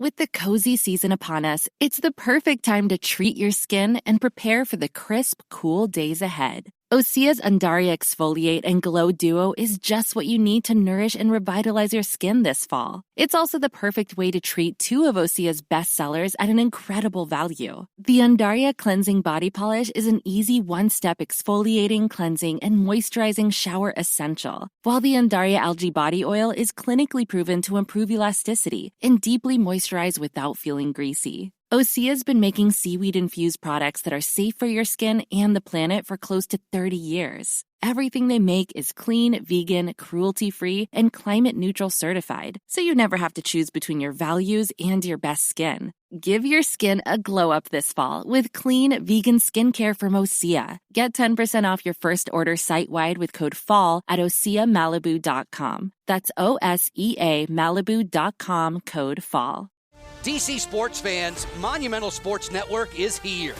With the cozy season upon us, it's the perfect time to treat your skin and prepare for the crisp, cool days ahead. Osea's Undaria Exfoliate and Glow Duo is just what you need to nourish and revitalize your skin this fall. It's also the perfect way to treat two of Osea's best sellers at an incredible value. The Undaria Cleansing Body Polish is an easy one-step exfoliating, cleansing, and moisturizing shower essential, while the Undaria Algae Body Oil is clinically proven to improve elasticity and deeply moisturize without feeling greasy. Osea's been making seaweed-infused products that are safe for your skin and the planet for close to 30 years. Everything they make is clean, vegan, cruelty-free, and climate-neutral certified, so you never have to choose between your values and your best skin. Give your skin a glow-up this fall with clean, vegan skincare from Osea. Get 10% off your first order site-wide with code FALL at OseaMalibu.com. That's OSEA Malibu.com, code FALL. DC sports fans, Monumental Sports Network is here.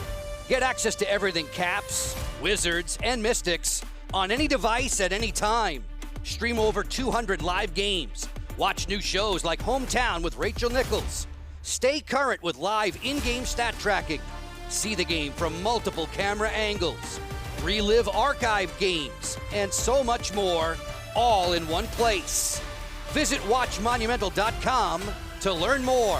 Get access to everything Caps, Wizards, and Mystics on any device at any time. Stream over 200 live games. Watch new shows like Hometown with Rachel Nichols. Stay current with live in-game stat tracking. See the game from multiple camera angles. Relive archive games, and so much more, all in one place. Visit WatchMonumental.com to learn more.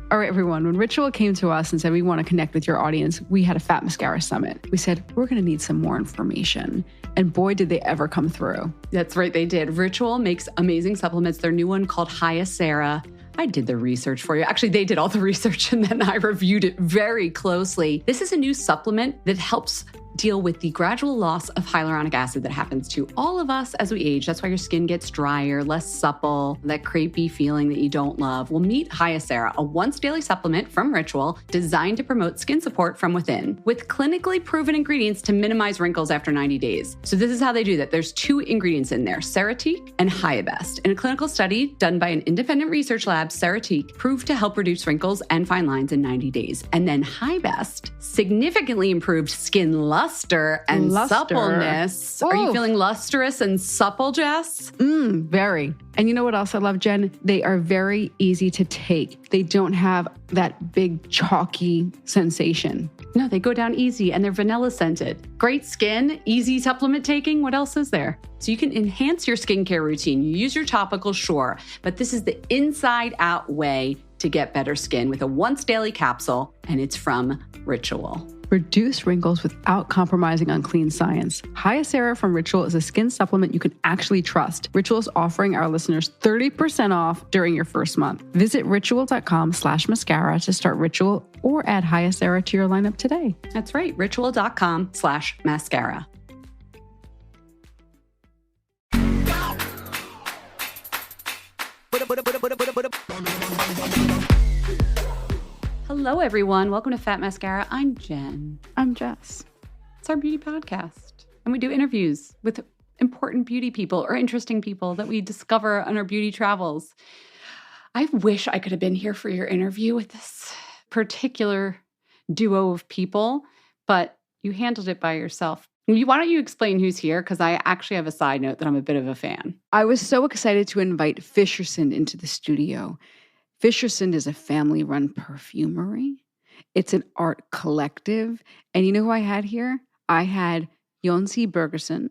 All right, everyone, when Ritual came to us and said, we want to connect with your audience, we had a Fat Mascara Summit. We said, we're going to need some more information. And boy, did they ever come through. That's right, they did. Ritual makes amazing supplements. Their new one called Hyacera. I did the research for you. Actually, they did all the research and then I reviewed it very closely. This is a new supplement that helps deal with the gradual loss of hyaluronic acid that happens to all of us as we age. That's why your skin gets drier, less supple, that crepey feeling that you don't love. Well, meet Hyacera, a once daily supplement from Ritual designed to promote skin support from within with clinically proven ingredients to minimize wrinkles after 90 days. So this is how they do that. There's two ingredients in there, Ceretique and Hyabest. In a clinical study done by an independent research lab, Ceretique proved to help reduce wrinkles and fine lines in 90 days. And then Hyabest significantly improved skin luster and suppleness. Oof. Are you feeling lustrous and supple, Jess? Very. And you know what else I love, Jen? They are very easy to take. They don't have that big chalky sensation. No, they go down easy and they're vanilla scented. Great skin, easy supplement taking. What else is there? So you can enhance your skincare routine. You use your topical, sure, but this is the inside out way to get better skin with a once daily capsule, and it's from Ritual. Reduce wrinkles without compromising on clean science. Hyacera from Ritual is a skin supplement you can actually trust. Ritual is offering our listeners 30% off during your first month. Visit ritual.com/mascara to start Ritual or add Hyacera to your lineup today. That's right, ritual.com/mascara. Hello, everyone. Welcome to Fat Mascara. I'm Jen. I'm Jess. It's our beauty podcast. And we do interviews with important beauty people or interesting people that we discover on our beauty travels. I wish I could have been here for your interview with this particular duo of people, but you handled it by yourself. Why don't you explain who's here? Because I actually have a side note that I'm a bit of a fan. I was so excited to invite Fischersund into the studio. Fischersund is a family-run perfumery. It's an art collective. And you know who I had here? I had Jonsi Bergersen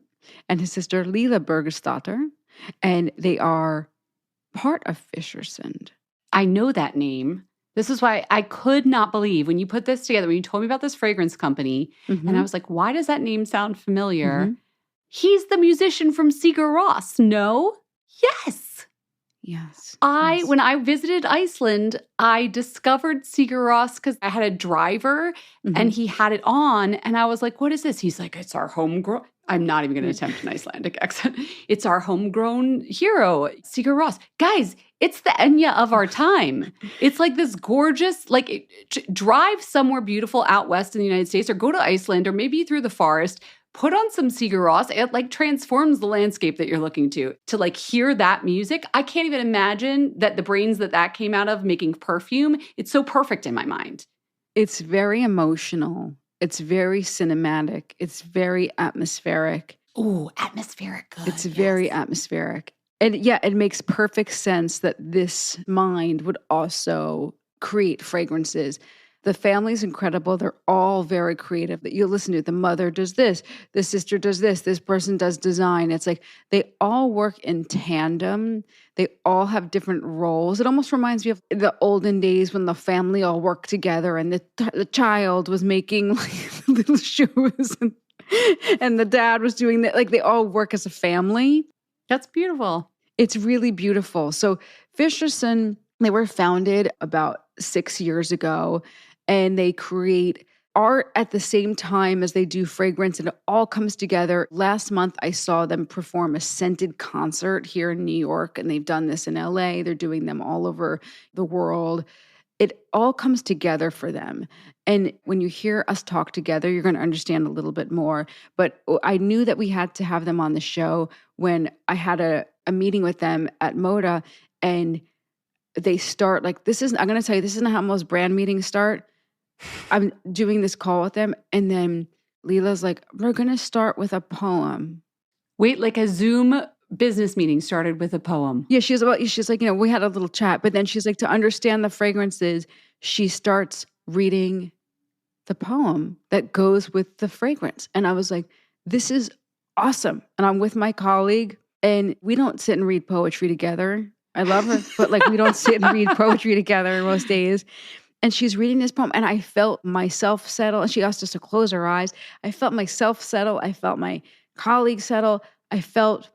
and his sister Lila Bergesdotter, and they are part of Fischersund. I know that name. This is why I could not believe when you put this together, when you told me about this fragrance company, and I was like, why does that name sound familiar? He's the musician from Sigur Rós. No? Yes. Yes. When I visited Iceland, I discovered Sigur Rós because I had a driver and he had it on. And I was like, what is this? He's like, it's our homegrown. I'm not even going to attempt an Icelandic accent. It's our homegrown hero, Sigur Rós. Guys, it's the Enya of our time. It's like this gorgeous, drive somewhere beautiful out west in the United States or go to Iceland or maybe through the forest. Put on some Sigur Rós. It transforms the landscape that you're looking to hear that music. I can't even imagine that the brains that came out of making perfume. It's so perfect in my mind. It's very emotional. It's very cinematic. It's very atmospheric. Oh, atmospheric good. It's very atmospheric. And yeah, it makes perfect sense that this mind would also create fragrances. The family's incredible. They're all very creative. That you listen to, the mother does this, the sister does this person does design. It's like they all work in tandem. They all have different roles. It almost reminds me of the olden days when the family all worked together and the child was making like little shoes and the dad was doing that. Like they all work as a family. That's beautiful. It's really beautiful. So Fischersund, they were founded about 6 years ago, and they create art at the same time as they do fragrance, and it all comes together. Last month, I saw them perform a scented concert here in New York, and they've done this in LA. They're doing them all over the world. It all comes together for them. And when you hear us talk together, you're going to understand a little bit more. But I knew that we had to have them on the show when I had a meeting with them at Moda, and they start like, I'm going to tell you, this isn't how most brand meetings start. I'm doing this call with them, and then Leela's like, we're going to start with a poem. Wait, like a Zoom business meeting started with a poem. Yeah, she's like, we had a little chat, but then she's like, to understand the fragrances, she starts reading the poem that goes with the fragrance. And I was like, this is awesome. And I'm with my colleague, and we don't sit and read poetry together. I love her, but like we don't sit and read poetry together most days. And she's reading this poem, and I felt myself settle. And she asked us to close our eyes. I felt myself settle. I felt my colleague settle. I felt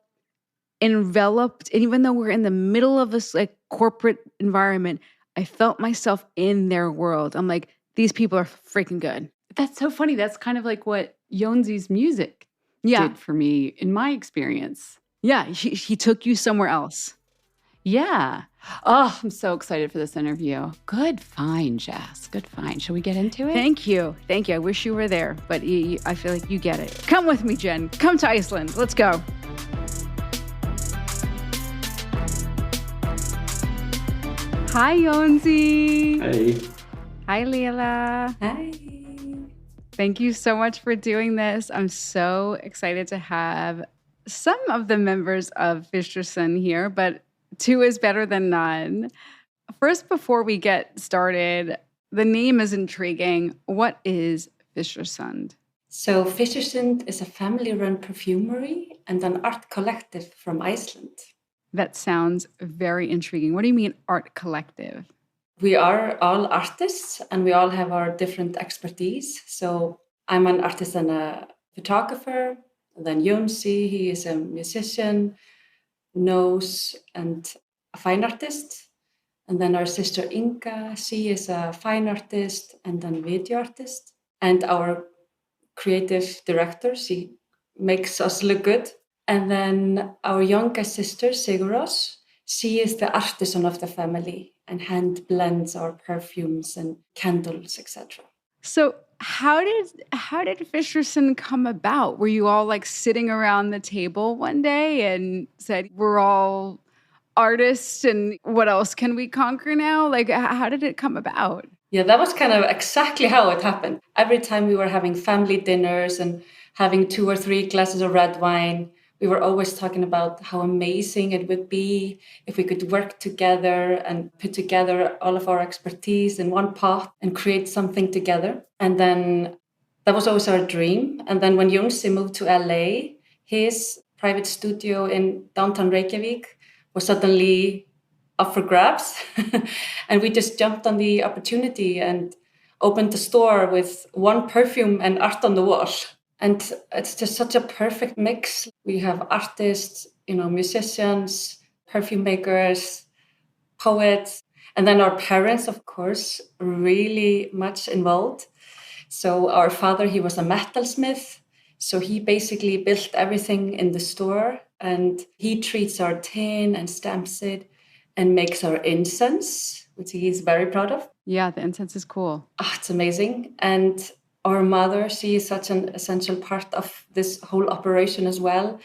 enveloped. And even though we're in the middle of this like corporate environment, I felt myself in their world. I'm like, these people are freaking good. That's so funny. That's kind of like what Jonsi's music did for me in my experience. Yeah, he took you somewhere else. Yeah. Oh, I'm so excited for this interview. Good find, Jess. Good find. Shall we get into it? Thank you. I wish you were there, but I feel like you get it. Come with me, Jen. Come to Iceland. Let's go. Hi, Jonsi. Hey. Hi, Leela. Hi. Thank you so much for doing this. I'm so excited to have some of the members of Fischersund here, but 2 is better than none. First, before we get started, the name is intriguing. What is Fischersund? So Fischersund is a family-run perfumery and an art collective from Iceland. That sounds very intriguing. What do you mean art collective? We are all artists and we all have our different expertise. So I'm an artist and a photographer. And then Jonsi, he is a musician, nose, and a fine artist. And then our sister Inga, she is a fine artist and then video artist. And our creative director, she makes us look good. And then our younger sister, Siguros, she is the artisan of the family and hand blends our perfumes and candles, etc. So how did Fischersund come about? Were you all like sitting around the table one day and said, we're all artists and what else can we conquer now? Like, how did it come about? Yeah, that was kind of exactly how it happened. Every time we were having family dinners and having 2 or 3 glasses of red wine, we were always talking about how amazing it would be if we could work together and put together all of our expertise in one pot and create something together. And then that was always our dream. And then when Jonsi moved to LA, his private studio in downtown Reykjavik was suddenly up for grabs. And we just jumped on the opportunity and opened the store with 1 perfume and art on the wall. And it's just such a perfect mix. We have artists, musicians, perfume makers, poets, and then our parents, of course, really much involved. So our father, he was a metalsmith. So he basically built everything in the store, and he treats our tin and stamps it and makes our incense, which he's very proud of. Yeah, the incense is cool. Oh, it's amazing. And our mother, she is such an essential part of this whole operation as well.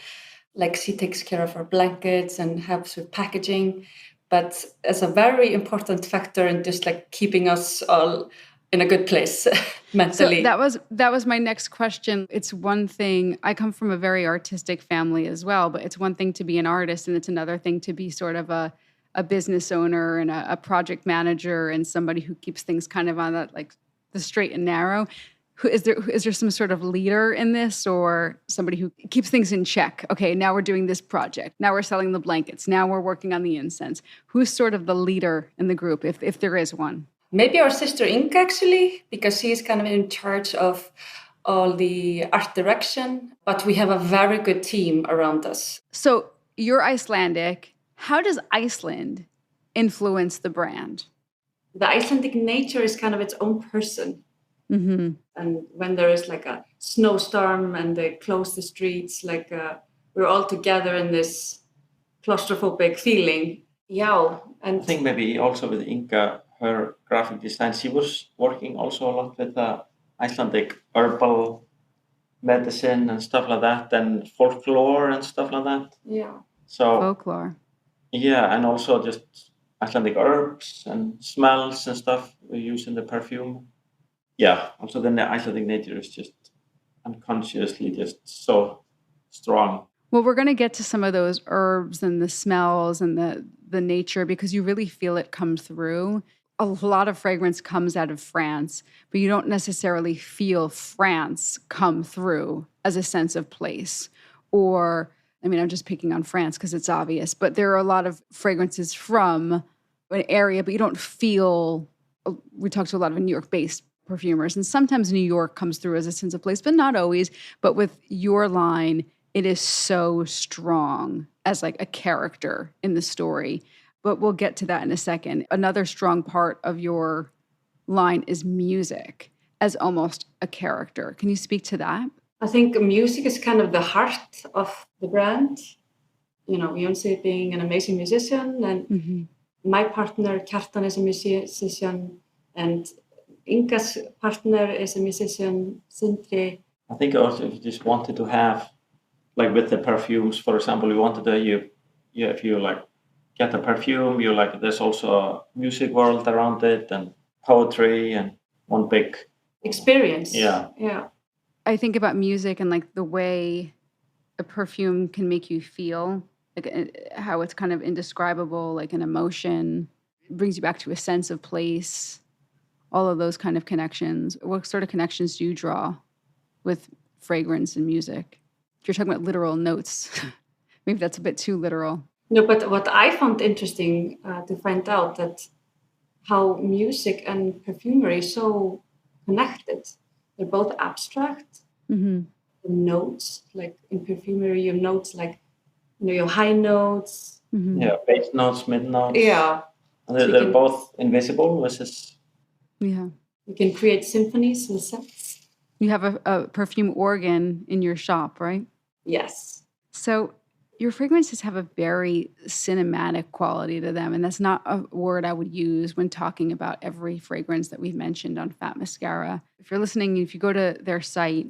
Like she takes care of our blankets and helps with packaging. But as a very important factor in just like keeping us all in a good place So mentally. that was my next question. It's one thing, I come from a very artistic family as well, but it's one thing to be an artist and it's another thing to be sort of a business owner and a project manager and somebody who keeps things kind of on that like the straight and narrow. Is there some sort of leader in this or somebody who keeps things in check? Okay, now we're doing this project. Now we're selling the blankets. Now we're working on the incense. Who's sort of the leader in the group, if there is one? Maybe our sister Inka, actually, because she's kind of in charge of all the art direction. But we have a very good team around us. So you're Icelandic. How does Iceland influence the brand? The Icelandic nature is kind of its own person. Mm-hmm. And when there is like a snowstorm and they close the streets, like we're all together in this claustrophobic feeling. Yeah. And I think maybe also with Inga, her graphic design, she was working also a lot with Icelandic herbal medicine and stuff like that, and folklore and stuff like that. Yeah. So Folklore. yeah, and also just Icelandic herbs and smells and stuff we use in the perfume. Yeah, also then the Icelandic nature is just unconsciously just so strong. Well, we're going to get to some of those herbs and the smells and the nature because you really feel it come through. A lot of fragrance comes out of France, but you don't necessarily feel France come through as a sense of place. Or, I mean, I'm just picking on France because it's obvious, but there are a lot of fragrances from an area, but you don't feel, we talked to a lot of New York-based perfumers, and sometimes New York comes through as a sense of place, but not always. But with your line, it is so strong as like a character in the story. But we'll get to that in a second. Another strong part of your line is music as almost a character. Can you speak to that? I think music is kind of the heart of the brand. You know, Beyoncé being an amazing musician, and my partner, Kjartan, is a musician, and Inga's partner is a musician, Sindri. I think also if you just wanted to have, like with the perfumes, for example, we wanted to, if you like get a perfume, you like, there's also a music world around it and poetry and one big experience. Yeah. I think about music and like the way a perfume can make you feel, like how it's kind of indescribable, like an emotion. It brings you back to a sense of place. All of those kind of connections. What sort of connections do you draw with fragrance and music? If you're talking about literal notes, maybe that's a bit too literal. No, but what I found interesting to find out that how music and perfumery is so connected. They're both abstract. Mm-hmm. The notes, like in perfumery, you have notes like, you know, your high notes. Mm-hmm. Yeah, base notes, mid notes. Yeah. And they're both invisible versus... Yeah. You can create symphonies and sets. You have a perfume organ in your shop, right? Yes. So your fragrances have a very cinematic quality to them. And that's not a word I would use when talking about every fragrance that we've mentioned on Fat Mascara. If you're listening, if you go to their site,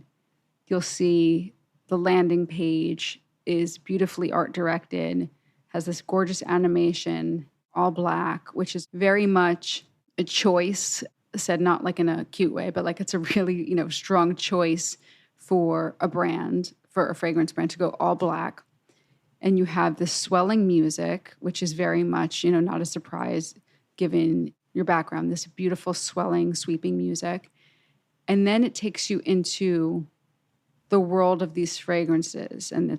you'll see the landing page is beautifully art directed, has this gorgeous animation, all black, which is very much a choice, said not like in a cute way, but like it's a really, strong choice for a brand, for a fragrance brand to go all black. And you have this swelling music, which is very much, not a surprise given your background, this beautiful swelling, sweeping music. And then it takes you into the world of these fragrances, and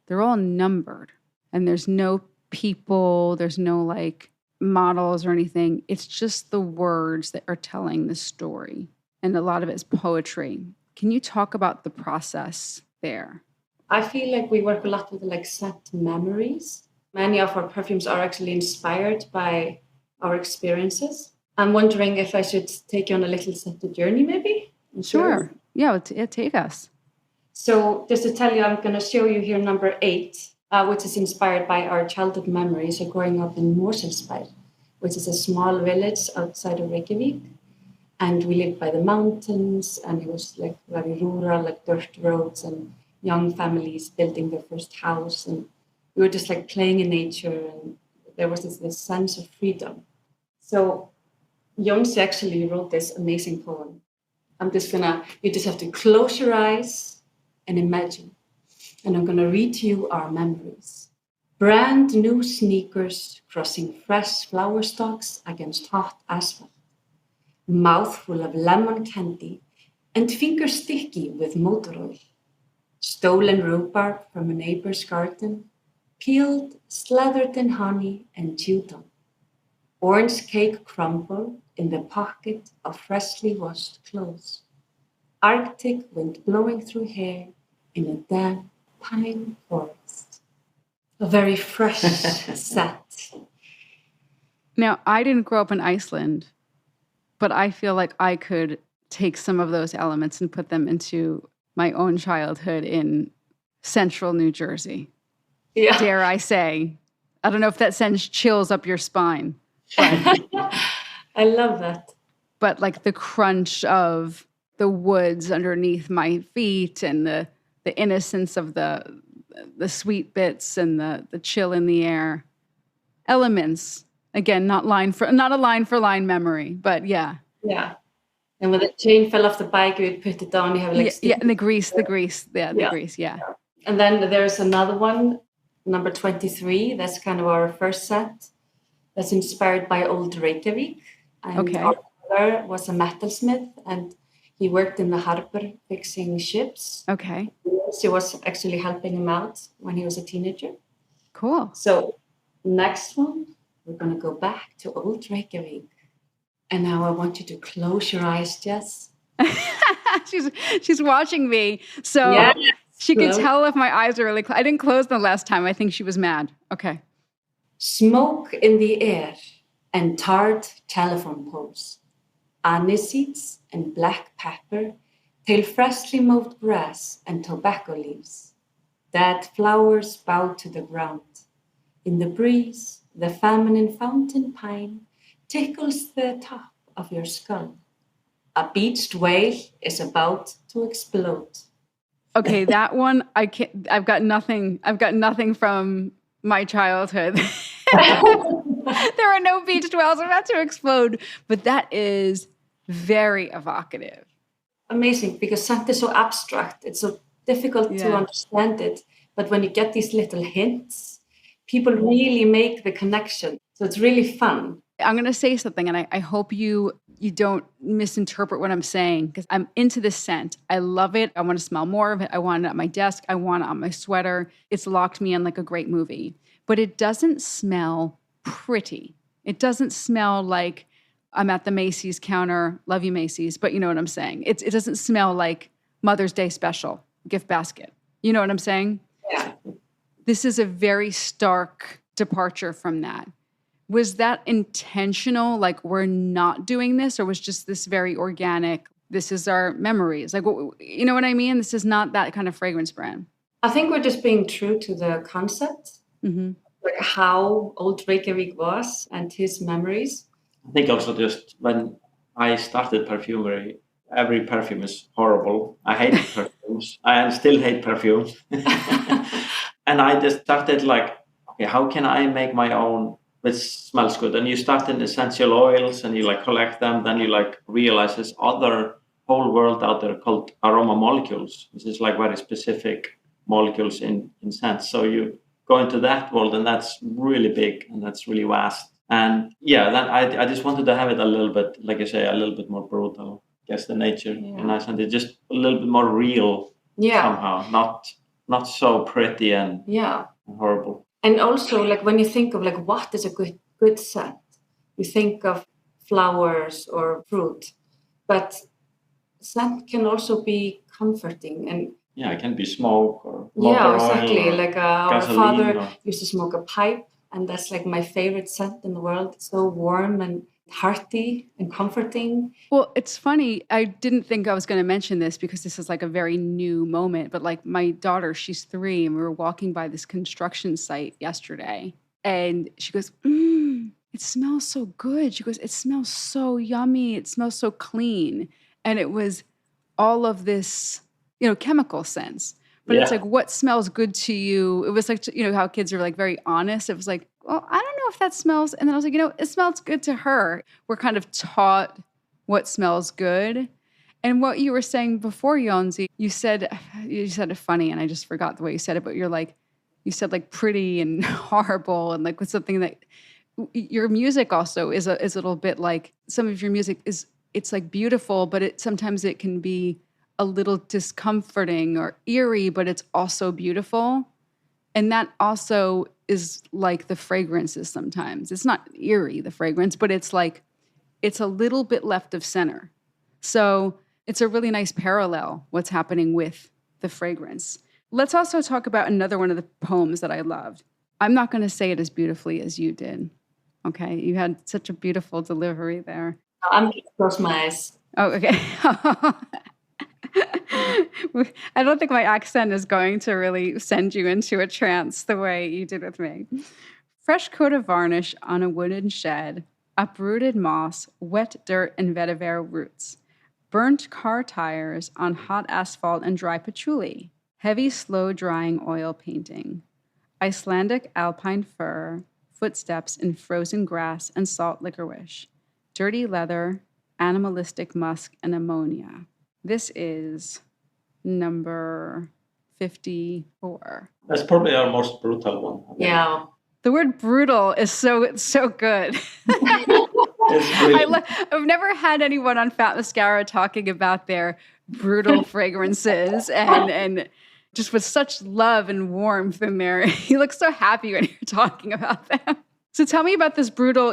they're all numbered. And there's no people, there's no like models or anything. It's just the words that are telling the story. And a lot of it is poetry. Can you talk about the process there? I feel like we work a lot with like scent memories. Many of our perfumes are actually inspired by our experiences. I'm wondering if I should take you on a little scented journey, maybe? Sure. Yeah, take us. So just to tell you, I'm going to show you here number 8, which is inspired by our childhood memories of growing up in Mosfellsbær, which is a small village outside of Reykjavik. And we lived by the mountains, and it was like very rural, like dirt roads and young families building their first house. And we were just like playing in nature, and there was this sense of freedom. So Jones actually wrote this amazing poem. You just have to close your eyes and imagine. And I'm gonna read to you our memories. Brand new sneakers crossing fresh flower stalks against hot asphalt. Mouthful of lemon candy and fingers sticky with motor oil. Stolen rhubarb from a neighbor's garden, peeled, slathered in honey and chewed on. Orange cake crumble in the pocket of freshly washed clothes. Arctic wind blowing through hair in a damp pine forest. A very fresh set. Now, I didn't grow up in Iceland, but I feel like I could take some of those elements and put them into my own childhood in central New Jersey. Yeah. Dare I say. I don't know if that sends chills up your spine. But, I love that. but like the crunch of the woods underneath my feet and the innocence of the sweet bits and the chill in the air. Elements. Again, not a line for line memory, but yeah. Yeah. And when the chain fell off the bike, you would put it down. You have like and the grease. Yeah, the grease. Yeah. And then there's another one, number 23. That's kind of our first set. That's inspired by old Reykjavik. And Okay. Our father was a metalsmith, and he worked in the harbor fixing ships. Okay. She was actually helping him out when he was a teenager. Cool. So next one, we're going to go back to old Reykjavik. And now I want you to close your eyes, Jess. she's watching me, so Yes, she can close. tell if my eyes are really I didn't close them last time. I think she was mad. Okay. Smoke in the air and tarred telephone poles. Aniseeds and black pepper, till freshly mowed grass and tobacco leaves. Dead flowers bow to the ground. In the breeze, the feminine fountain pine tickles the top of your skull. A beached whale is about to explode. Okay, that one I can't. I've got nothing from my childhood. There are no beach whales about to explode, but that is very evocative. Amazing, because scent is so abstract. It's so difficult to understand it. But when you get these little hints, people really make the connection. So it's really fun. I'm going to say something, and I hope you don't misinterpret what I'm saying, because I'm into this scent. I love it. I want to smell more of it. I want it at my desk. I want it on my sweater. It's locked me in like a great movie. But it doesn't smell pretty. It doesn't smell like I'm at the Macy's counter. Love you, Macy's. But you know what I'm saying. It doesn't smell like Mother's Day special gift basket. You know what I'm saying? Yeah. This is a very stark departure from that. Was that intentional? Like, we're not doing this, or was just this very organic? This is our memories. Like, you know what I mean? This is not that kind of fragrance brand. I think we're just being true to the concept, like how old Reykjavik was and his memories. I think also just when I started perfumery, every perfume is horrible. I hate perfumes. I still hate perfumes. And I just started like, okay, how can I make my own which smells good? And you start in essential oils and you like collect them. Then you like realize there's other whole world out there called aroma molecules, which is like very specific molecules in scents. So you go into that world, and that's really big and that's really vast. And yeah, then I just wanted to have it a little bit, like I say, a little bit more brutal. I guess the nature in Iceland is just a little bit more real somehow, not so pretty and horrible. And also, like when you think of like what is a good scent, you think of flowers or fruit, but scent can also be comforting. And it can be smoke or motor exactly. oil or like our gasoline father used to smoke a pipe, and that's like my favorite scent in the world. It's so warm and hearty and comforting. Well, it's funny. I didn't think I was going to mention this because this is like a very new moment. But like my daughter, she's 3, and we were walking by this construction site yesterday, and she goes, "It smells so good." She goes, "It smells so yummy. It smells so clean." And it was all of this, chemical scents. But it's like, what smells good to you? It was like, how kids are like very honest. It was like, well, I don't know if that smells. And then I was like, it smells good to her. We're kind of taught what smells good. And what you were saying before, Jonsi, you said it funny, and I just forgot the way you said it, but you said like pretty and horrible, and like with something that your music also is a little bit like, some of your music it's like beautiful, but sometimes it can be a little discomforting or eerie, but it's also beautiful. And that also is like the fragrances sometimes. It's not eerie, the fragrance, but it's like, it's a little bit left of center. So it's a really nice parallel, what's happening with the fragrance. Let's also talk about another one of the poems that I loved. I'm not going to say it as beautifully as you did. Okay, you had such a beautiful delivery there. I'm going to close my eyes. Oh, okay. I don't think my accent is going to really send you into a trance the way you did with me. Fresh coat of varnish on a wooden shed, uprooted moss, wet dirt, and vetiver roots. Burnt car tires on hot asphalt and dry patchouli. Heavy, slow-drying oil painting. Icelandic alpine fur, footsteps in frozen grass and salt licorice. Dirty leather, animalistic musk, and ammonia. This is number 54. That's probably our most brutal one. Yeah. The word brutal is so good. I've never had anyone on Fat Mascara talking about their brutal fragrances and just with such love and warmth in there. You look so happy when you're talking about them. So tell me about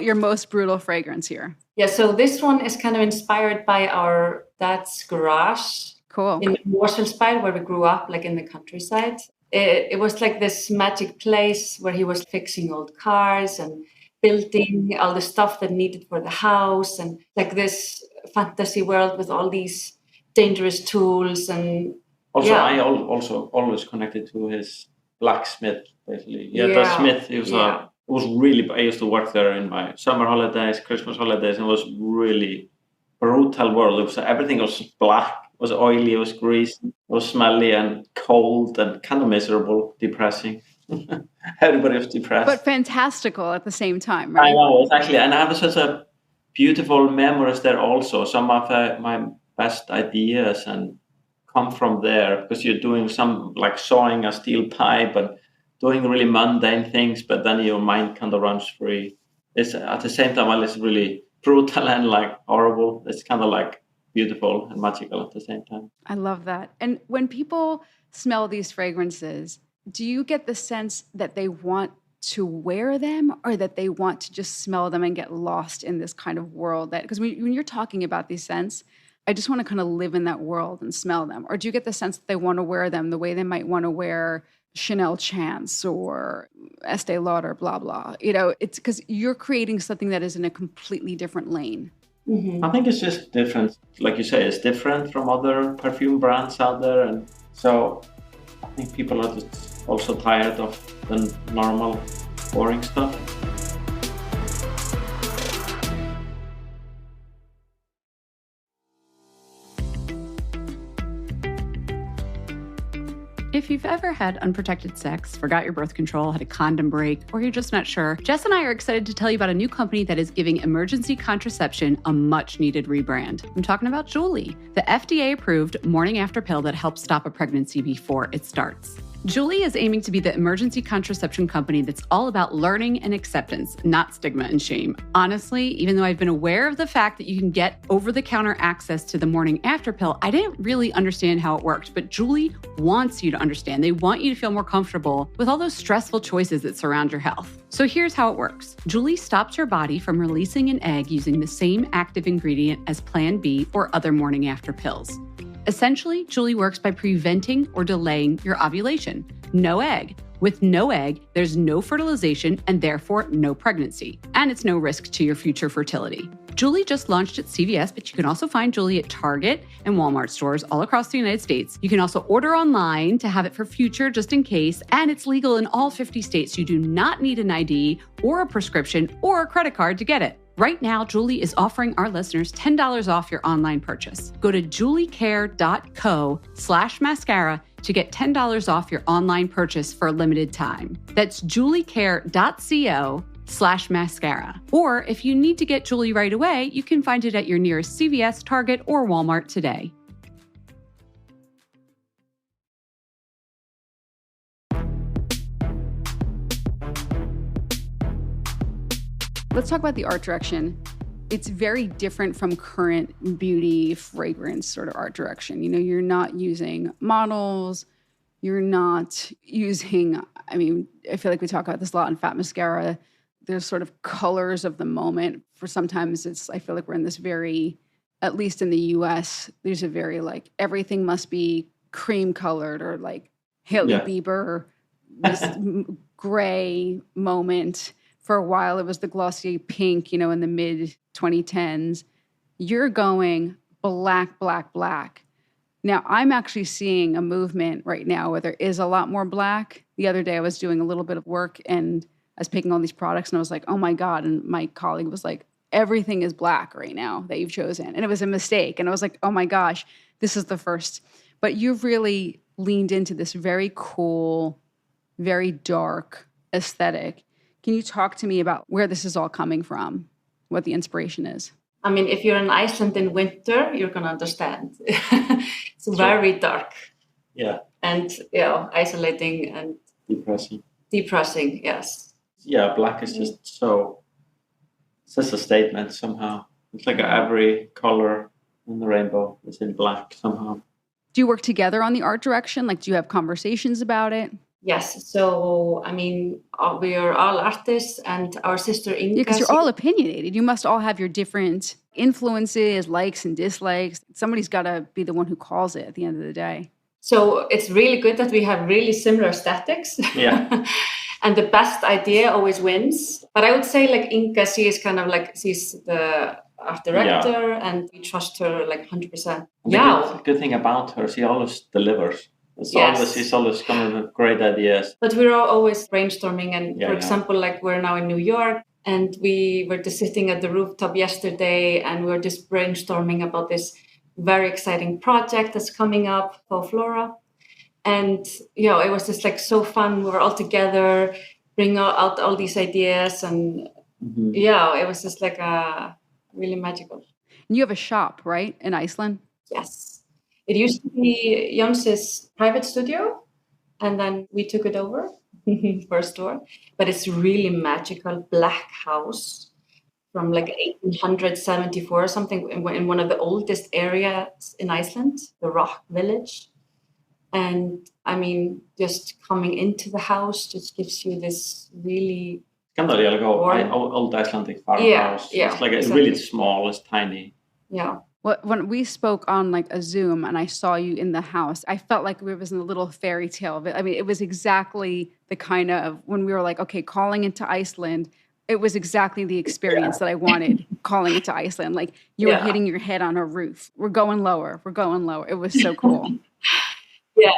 your most brutal fragrance here. Yeah, so this one is kind of inspired by our dad's garage. Cool. In Warsaw, where we grew up, like in the countryside. It was like this magic place where he was fixing old cars and building all the stuff that needed for the house, and like this fantasy world with all these dangerous tools. And also, yeah. I also always connected to his blacksmith, basically. Yeah, the smith. He was it was really. I used to work there in my summer holidays, Christmas holidays, and it was really brutal world. Everything was black, it was oily, it was greasy, it was smelly and cold and kind of miserable, depressing. Everybody was depressed, but fantastical at the same time, right? I know, exactly. And I have such a beautiful memories there also. Some of my best ideas and come from there, because you're doing some like sawing a steel pipe and doing really mundane things, but then your mind kind of runs free. It's at the same time, while it's really brutal and like horrible, it's kind of like beautiful and magical at the same time. I love that. And when people smell these fragrances, do you get the sense that they want to wear them, or that they want to just smell them and get lost in this kind of world? That, because when you're talking about these scents, I just want to kind of live in that world and smell them. Or do you get the sense that they want to wear them the way they might want to wear Chanel Chance or Estee Lauder, blah, blah? It's because you're creating something that is in a completely different lane. Mm-hmm. I think it's just different. Like you say, it's different from other perfume brands out there. And so I think people are just also tired of the normal, boring stuff. If you've ever had unprotected sex, forgot your birth control, had a condom break, or you're just not sure, Jess and I are excited to tell you about a new company that is giving emergency contraception a much-needed rebrand. I'm talking about Julie, the FDA-approved morning-after pill that helps stop a pregnancy before it starts. Julie is aiming to be the emergency contraception company that's all about learning and acceptance, not stigma and shame. Honestly, even though I've been aware of the fact that you can get over-the-counter access to the morning after pill, I didn't really understand how it worked, but Julie wants you to understand. They want you to feel more comfortable with all those stressful choices that surround your health. So here's how it works. Julie stops your body from releasing an egg using the same active ingredient as Plan B or other morning after pills. Essentially, Julie works by preventing or delaying your ovulation. No egg. With no egg, there's no fertilization and therefore no pregnancy. And it's no risk to your future fertility. Julie just launched at CVS, but you can also find Julie at Target and Walmart stores all across the United States. You can also order online to have it for future just in case, and it's legal in all 50 states. You do not need an ID or a prescription or a credit card to get it. Right now, Julie is offering our listeners $10 off your online purchase. Go to juliecare.co/mascara to get $10 off your online purchase for a limited time. That's juliecare.co/mascara. Or if you need to get Julie right away, you can find it at your nearest CVS, Target, or Walmart today. Let's talk about the art direction. It's very different from current beauty, fragrance sort of art direction. You know, you're not using models. You're not using, I mean, I feel like we talk about this a lot in Fat Mascara. There's sort of colors of the moment. For sometimes it's, I feel like we're in this very, at least in the US, there's a very like, everything must be cream colored or like Hailey Bieber, this gray moment. For a while, it was the Glossier pink, you know, in the mid 2010s. You're going black, black, black. Now, I'm actually seeing a movement right now where there is a lot more black. The other day, I was doing a little bit of work and I was picking all these products and I was like, oh my God. And my colleague was like, everything is black right now that you've chosen. And it was a mistake. And I was like, oh my gosh, this is the first. But you've really leaned into this very cool, very dark aesthetic. Can you talk to me about where this is all coming from, what the inspiration is? I mean, if you're in Iceland in winter, you're going to understand. It's very dark. Yeah. And, you know, isolating and depressing, yes. Yeah, black is just so, it's just a statement somehow. It's like every color in the rainbow is in black somehow. Do you work together on the art direction? Like, do you have conversations about it? Yes. So, I mean, we are all artists and our sister Inga. Yeah, because you're all opinionated. You must all have your different influences, likes and dislikes. Somebody's got to be the one who calls it at the end of the day. So it's really good that we have really similar aesthetics. Yeah. And the best idea always wins. But I would say like Inga, she is kind of like, she's the art director and we trust her like 100%. The good thing about her, she always delivers. She's always coming with great ideas. But we're always brainstorming. And for example, like we're now in New York and we were just sitting at the rooftop yesterday and we were just brainstorming about this very exciting project that's coming up for Flora. And, you know, it was just like so fun. We were all together, bring out all these ideas. And it was just like really magical. And you have a shop, right, in Iceland? Yes. It used to be Jons's private studio, and then we took it over for a store. But it's really magical black house from like 1874 or something in one of the oldest areas in Iceland, the Rock Village. And I mean, just coming into the house just gives you this really kind of like old Icelandic farmhouse. Yeah, it's like exactly. Really small, it's tiny. Yeah. Well, when we spoke on like a Zoom and I saw you in the house, I felt like we was in a little fairy tale of it. I mean, it was exactly the kind of, when we were like, okay, calling into Iceland, it was exactly the experience that I wanted calling into Iceland. Like you were hitting your head on a roof. We're going lower. It was so cool. Yeah.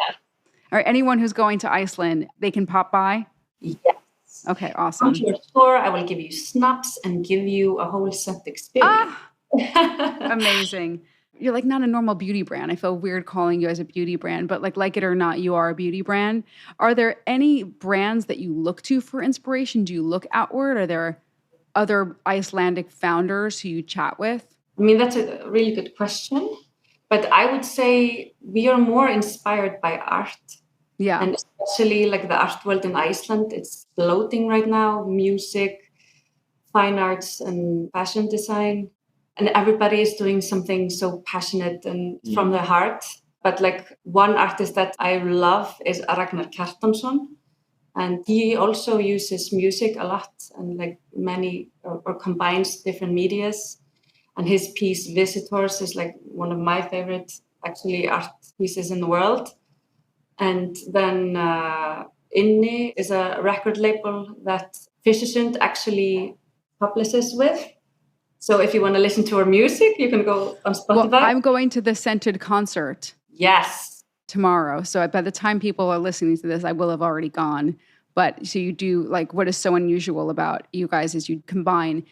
All right. Anyone who's going to Iceland, they can pop by? Yes. Okay, awesome. Come to your store. I will give you snaps and give you a whole scent experience. Amazing. You're like not a normal beauty brand. I feel weird calling you as a beauty brand, but like it or not, you are a beauty brand. Are there any brands that you look to for inspiration? Do you look outward? Are there other Icelandic founders who you chat with? I mean, that's a really good question. But I would say we are more inspired by art. Yeah. And especially like the art world in Iceland, it's floating right now, music, fine arts and fashion design. And everybody is doing something so passionate and from their heart. But like one artist that I love is Ragnar Kjartansson. And he also uses music a lot and like many or combines different medias. And his piece Visitors is like one of my favorite actually art pieces in the world. And then Inni is a record label that Fischersund actually publishes with. So if you want to listen to our music, you can go on Spotify. Well, I'm going to the Scented concert. Yes. Tomorrow. So by the time people are listening to this, I will have already gone. But so you do like what is so unusual about you guys is you combine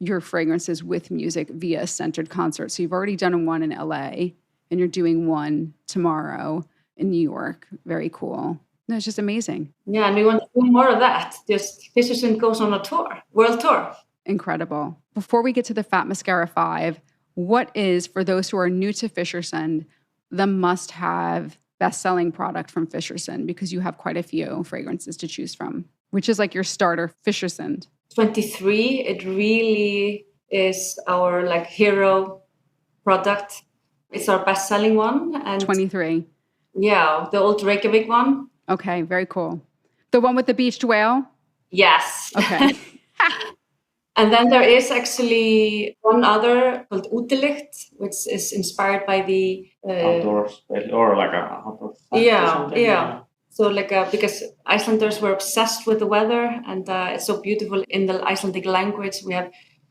your fragrances with music via a centered concert. So you've already done one in LA and you're doing one tomorrow in New York. Very cool. No, it's just amazing. Yeah, and we want to do more of that. Just Fischersund goes on a tour, world tour. Incredible. Before we get to the Fat Mascara 5, what is, for those who are new to Fischersund, the must-have best-selling product from Fischersund? Because you have quite a few fragrances to choose from, which is like your starter Fischersund. 23, it really is our like hero product. It's our best-selling one. And 23. Yeah, the old Reykjavik one. Okay, very cool. The one with the beached whale? Yes. Okay. And then there is actually one other called Utelicht, which is inspired by the outdoors, or like a outdoor. Yeah. So because Icelanders were obsessed with the weather, and it's so beautiful in the Icelandic language. We have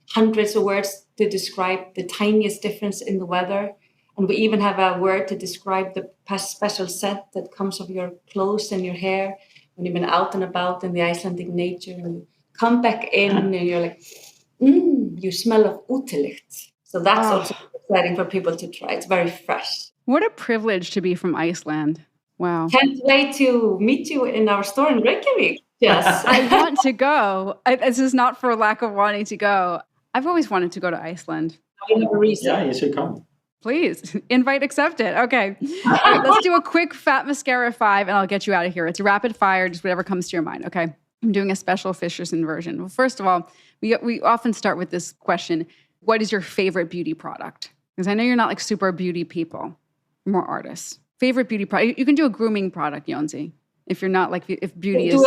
hundreds of words to describe the tiniest difference in the weather. And we even have a word to describe the special scent that comes of your clothes and your hair when you've been out and about in the Icelandic nature. And you come back in and you're like, you smell of Utelicht. So that's also exciting for people to try. It's very fresh. What a privilege to be from Iceland. Wow. Can't wait to meet you in our store in Reykjavik. Yes. I want to go. This is not for lack of wanting to go. I've always wanted to go to Iceland. I have a reason. Yeah, you should come. Please, invite accepted. Okay. All right, let's do a quick Fat Mascara 5 and I'll get you out of here. It's rapid fire, just whatever comes to your mind, okay? I'm doing a special Fischersund version. Well, first of all, we often start with this question, what is your favorite beauty product? Because I know you're not like super beauty people, more artists. Favorite beauty product? You can do a grooming product, Jonsi, if you're not like, if beauty is...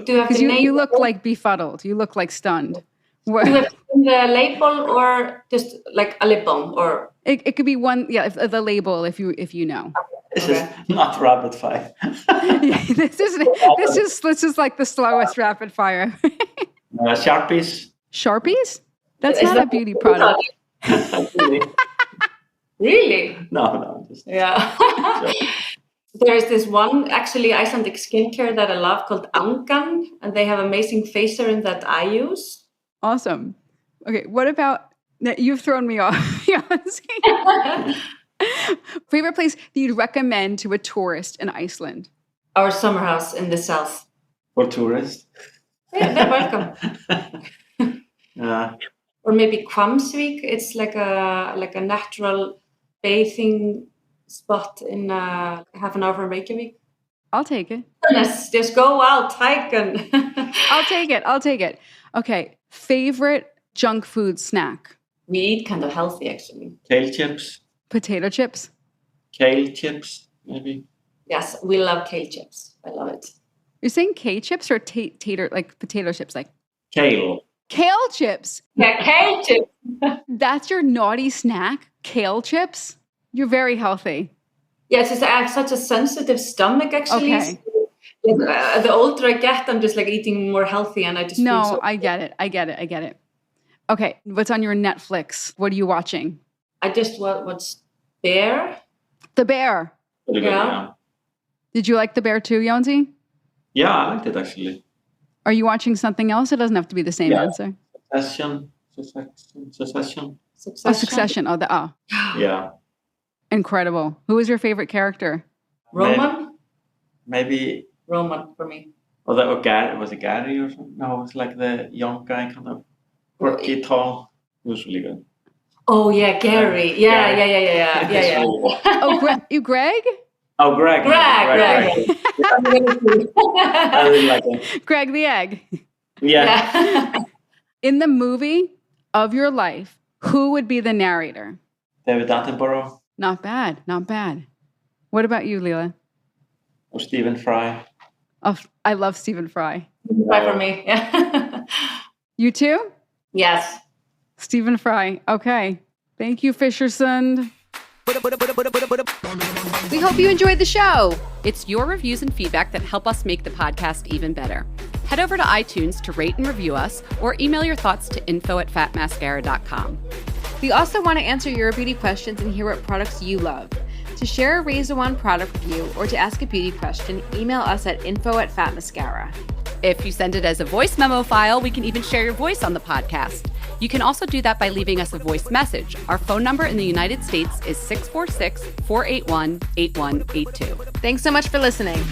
Because you look like befuddled. You look like stunned. Do you have the label or just like a lip balm or... It could be one, the label if you know. This is not rapid fire. This is like the slowest rapid fire. Sharpies. Sharpies? That's not a beauty product. Really? No. Yeah. There is this one, actually, Icelandic skincare that I love called Angan, and they have amazing face serum that I use. Awesome. Okay, what about... You've thrown me off. Favorite place that you'd recommend to a tourist in Iceland? Our summer house in the south. For tourists? Yeah, they're welcome. Or maybe Hvammsvík. It's like a natural bathing spot in half an hour from Reykjavik. I'll take it. Let's just go out, hike, and I'll take it. Okay, favorite junk food snack? We eat kind of healthy, actually. Kale chips. Potato chips? Kale chips, maybe. Yes, we love kale chips. I love it. You're saying kale chips or tater, like potato chips? Like Kale. Kale chips? Yeah, kale chips. That's your naughty snack? Kale chips? You're very healthy. Yes, I have such a sensitive stomach, actually. Okay. So, the older I get, I'm just like eating more healthy, and I just feel so... I get it. Okay, what's on your Netflix? What are you watching? I just watched Bear. The Bear. Yeah. Did you like The Bear too, Jonsi? Yeah, I liked it actually. Are you watching something else? It doesn't have to be the same answer. Succession. Succession. Yeah. Incredible. Who was your favorite character? Roman? Maybe. Roman for me. Was it Gary or something? No, it was like the young guy, kind of quirky, tall. He was really good. Oh yeah, Gary. Yeah. Oh, Greg? Oh, Greg. Greg. I really like it. Greg the Egg. Yeah. In the movie of your life, who would be the narrator? David Attenborough. Not bad. What about you, Leela? Or Stephen Fry. Oh, I love Stephen Fry. Fry for me. Yeah. You too? Yes. Stephen Fry. Okay. Thank you, Fischersund. We hope you enjoyed the show. It's your reviews and feedback that help us make the podcast even better. Head over to iTunes to rate and review us, or email your thoughts to info@fatmascara.com. We also want to answer your beauty questions and hear what products you love. To share a Razor One product review or to ask a beauty question, email us at info@fatmascara. If you send it as a voice memo file, we can even share your voice on the podcast. You can also do that by leaving us a voice message. Our phone number in the United States is 646-481-8182. Thanks so much for listening.